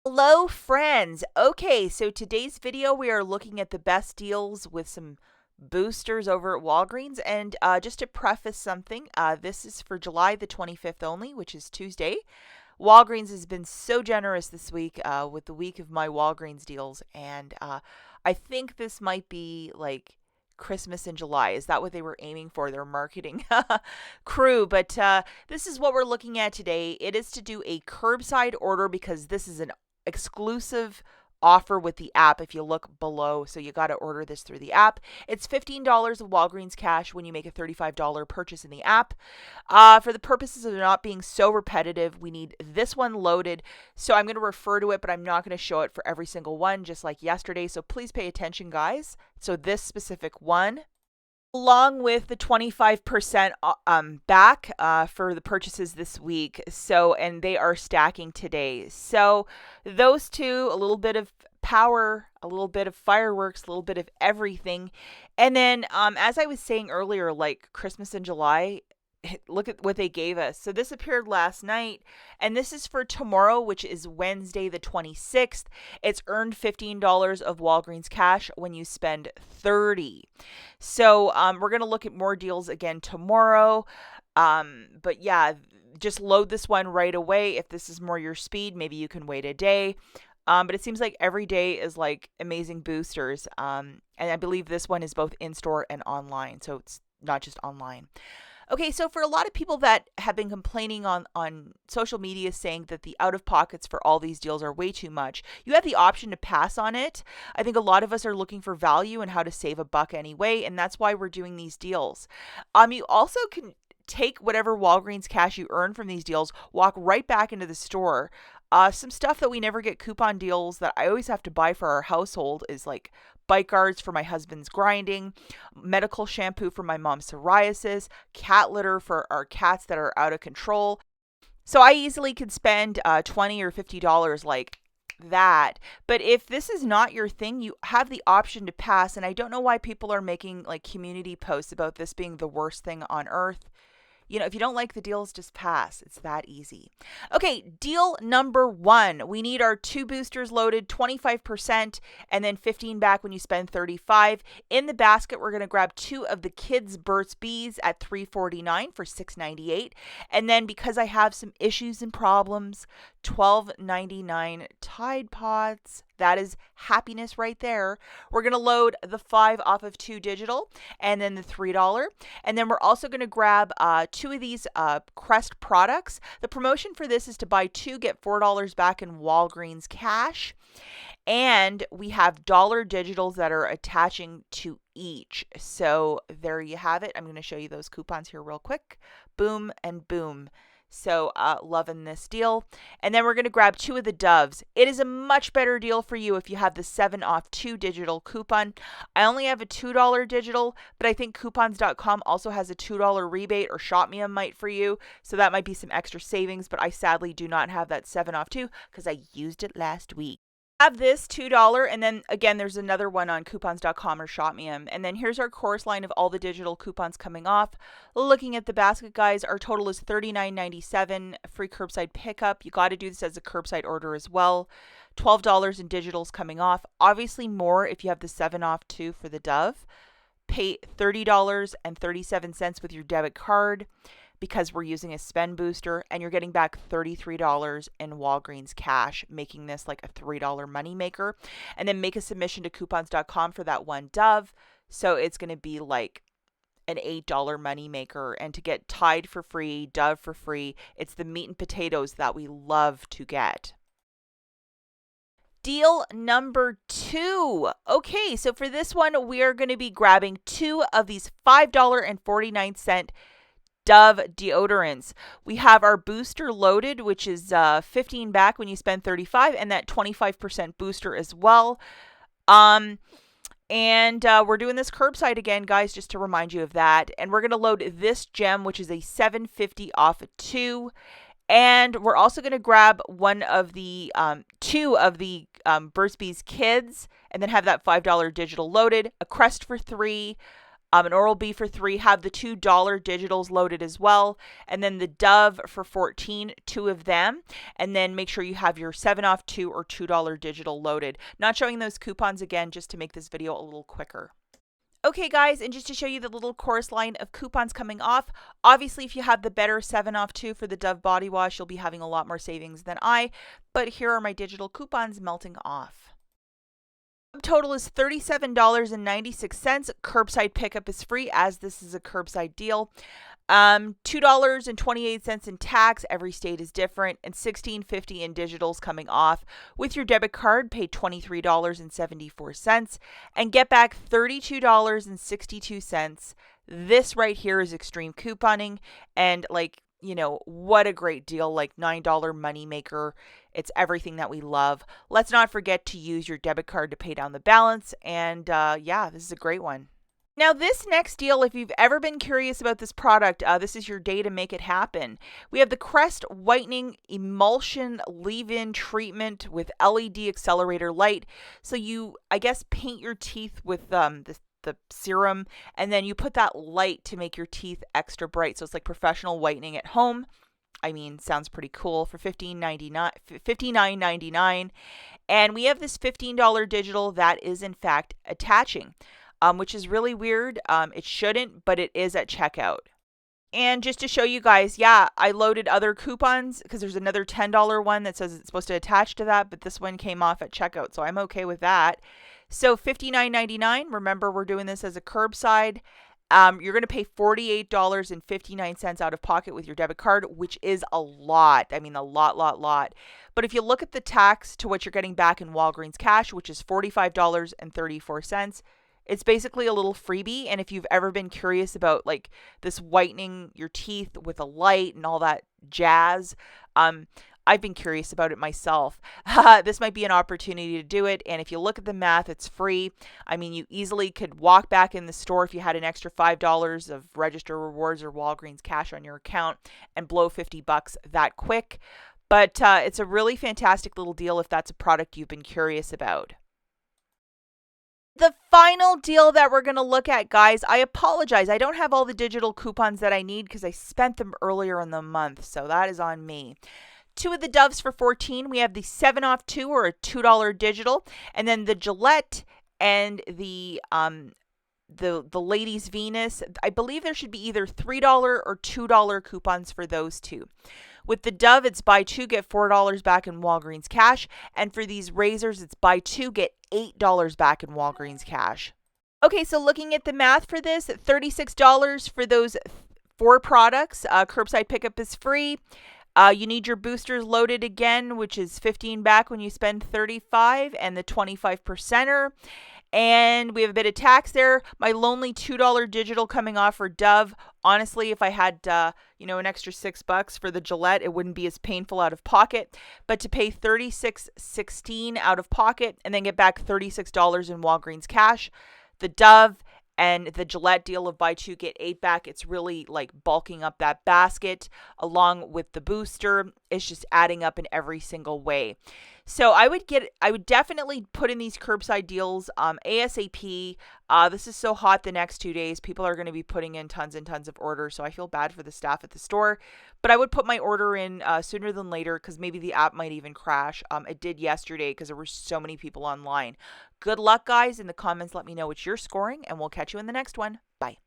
Hello friends. Okay, so today's video we are looking at the best deals with some boosters over at Walgreens. And just to preface something, this is for July the 25th only, which is Tuesday. Walgreens has been so generous this week with the week of my Walgreens deals. And I think this might be like Christmas in July. Is that what they were aiming for, their marketing crew? But this is what we're looking at today. It is to do a curbside order because this is an exclusive offer with the app if you look below. So you got to order this through the app. It's $15 of Walgreens cash when you make a $35 purchase in the app. For the purposes of not being so repetitive, we need this one loaded. So I'm going to refer to it, but I'm not going to show it for every single one, just like yesterday. So please pay attention, guys. So this specific one, along with the 25% back for the purchases this week. So, and they are stacking today. So, those two, a little bit of power, a little bit of fireworks, a little bit of everything. And then, as I was saying earlier, like Christmas in July, look at what they gave us. So this appeared last night, and this is for tomorrow, which is Wednesday the 26th. It's earned $15 of Walgreens cash when you spend 30. So we're going to look at more deals again tomorrow. But yeah, just load this one right away. If this is more your speed, maybe you can wait a day. But it seems like every day is like amazing boosters. And I believe this one is both in-store and online. So it's not just online. Okay, so for a lot of people that have been complaining on social media saying that the out-of-pockets for all these deals are way too much, you have the option to pass on it. I think a lot of us are looking for value and how to save a buck anyway, and that's why we're doing these deals. You also can take whatever Walgreens cash you earn from these deals, walk right back into the store. Some stuff that we never get coupon deals that I always have to buy for our household is like bite guards for my husband's grinding, medical shampoo for my mom's psoriasis, cat litter for our cats that are out of control. So I easily could spend $20 or $50 like that. But if this is not your thing, you have the option to pass. And I don't know why people are making like community posts about this being the worst thing on earth. You know, if you don't like the deals, just pass. It's that easy. Okay, deal number one. We need our two boosters loaded, 25%, and then 15 back when you spend 35. In the basket, we're going to grab two of the kids' Burt's Bees at $3.49 for $6.98. And then because I have some issues and problems, $12.99 Tide Pods. That is happiness right there. We're going to load the 5 off of 2 digital and then the $3. And then we're also going to grab two of these Crest products. The promotion for this is to buy two, get $4 back in Walgreens cash. And we have dollar digitals that are attaching to each. So there you have it. I'm going to show you those coupons here real quick. Boom and boom. So loving this deal. And then we're going to grab two of the Doves. It is a much better deal for you if you have the 7 off 2 digital coupon. I only have a $2 digital, but I think coupons.com also has a $2 rebate, or Shop Me a Mite for you. So that might be some extra savings, but I sadly do not have that 7 off 2 because I used it last week. Have this $2, and then again there's another one on coupons.com or ShopMeUm. And then here's our course line of all the digital coupons coming off. Looking at the basket, guys, our total is $39.97, free curbside pickup. You got to do this as a curbside order as well. $12 in digitals coming off, obviously more if you have the 7 off 2 for the Dove. Pay $30.37 with your debit card because we're using a spend booster, and you're getting back $33 in Walgreens cash, making this like a $3 moneymaker. And then make a submission to coupons.com for that one Dove. So it's going to be like an $8 moneymaker. And to get Tide for free, Dove for free, it's the meat and potatoes that we love to get. Deal number 2. Okay, so for this one, we are going to be grabbing two of these $5.49 Dove deodorants. We have our booster loaded, which is 15 back when you spend 35, and that 25% booster as well. And we're doing this curbside again, guys, just to remind you of that. And we're going to load this gem, which is a $7.50 off of 2. And we're also going to grab one of the two of the Burt's Bees kids, and then have that $5 digital loaded, a Crest for 3, An Oral-B for $3. Have the $2 digitals loaded as well. And then the Dove for $14, 2 of them. And then make sure you have your 7 off 2 or $2 digital loaded. Not showing those coupons again just to make this video a little quicker. Okay guys, and just to show you the little chorus line of coupons coming off, obviously if you have the better 7 off 2 for the Dove body wash, you'll be having a lot more savings than I, but here are my digital coupons melting off. Total is $37.96. Curbside pickup is free as this is a curbside deal. $2.28 in tax. Every state is different, and $16.50 in digitals coming off. With your debit card, pay $23.74 and get back $32.62. This right here is extreme couponing, and what a great deal, like $9 moneymaker. It's everything that we love. Let's not forget to use your debit card to pay down the balance, and yeah, this is a great one. Now, this next deal, if you've ever been curious about this product, this is your day to make it happen. We have the Crest Whitening Emulsion Leave-In Treatment with LED Accelerator Light. So you, I guess, paint your teeth with the serum, and then you put that light to make your teeth extra bright. So it's like professional whitening at home. I mean, sounds pretty cool for $59.99. And we have this $15 digital that is, in fact, attaching. Which is really weird. It shouldn't, but it is at checkout. And just to show you guys, yeah, I loaded other coupons because there's another $10 one that says it's supposed to attach to that, but this one came off at checkout, so I'm okay with that. So $59.99. Remember, we're doing this as a curbside. You're going to pay $48.59 out of pocket with your debit card, which is a lot. I mean, a lot. But if you look at the tax to what you're getting back in Walgreens cash, which is $45.34, it's basically a little freebie. And if you've ever been curious about like this whitening your teeth with a light and all that jazz, I've been curious about it myself. This might be an opportunity to do it. And if you look at the math, it's free. I mean, you easily could walk back in the store if you had an extra $5 of Register Rewards or Walgreens cash on your account and blow $50 that quick. But it's a really fantastic little deal if that's a product you've been curious about. The final deal that we're going to look at, guys, I apologize. I don't have all the digital coupons that I need because I spent them earlier in the month, so that is on me. 2 of the Doves for $14. We have the 7 off 2 or a $2 digital, and then the Gillette and the Ladies Venus. I believe there should be either $3 or $2 coupons for those two. With the Dove, it's buy 2, get $4 back in Walgreens cash. And for these razors, it's buy 2, get $8 back in Walgreens cash. Okay, so looking at the math for this, $36 for those 4 products. Curbside pickup is free. You need your boosters loaded again, which is $15 back when you spend $35, and the 25%er. And we have a bit of tax there. My lonely $2 digital coming off for Dove. Honestly, if I had, an extra $6 for the Gillette, it wouldn't be as painful out of pocket. But to pay $36.16 out of pocket and then get back $36 in Walgreens cash, the Dove and the Gillette deal of buy 2, get 8 back, it's really like bulking up that basket along with the booster. It's just adding up in every single way. So I would definitely put in these curbside deals ASAP. This is so hot the next 2 days. People are going to be putting in tons and tons of orders. So I feel bad for the staff at the store. But I would put my order in sooner than later because maybe the app might even crash. It did yesterday because there were so many people online. Good luck, guys. In the comments, let me know what you're scoring, and we'll catch you in the next one. Bye.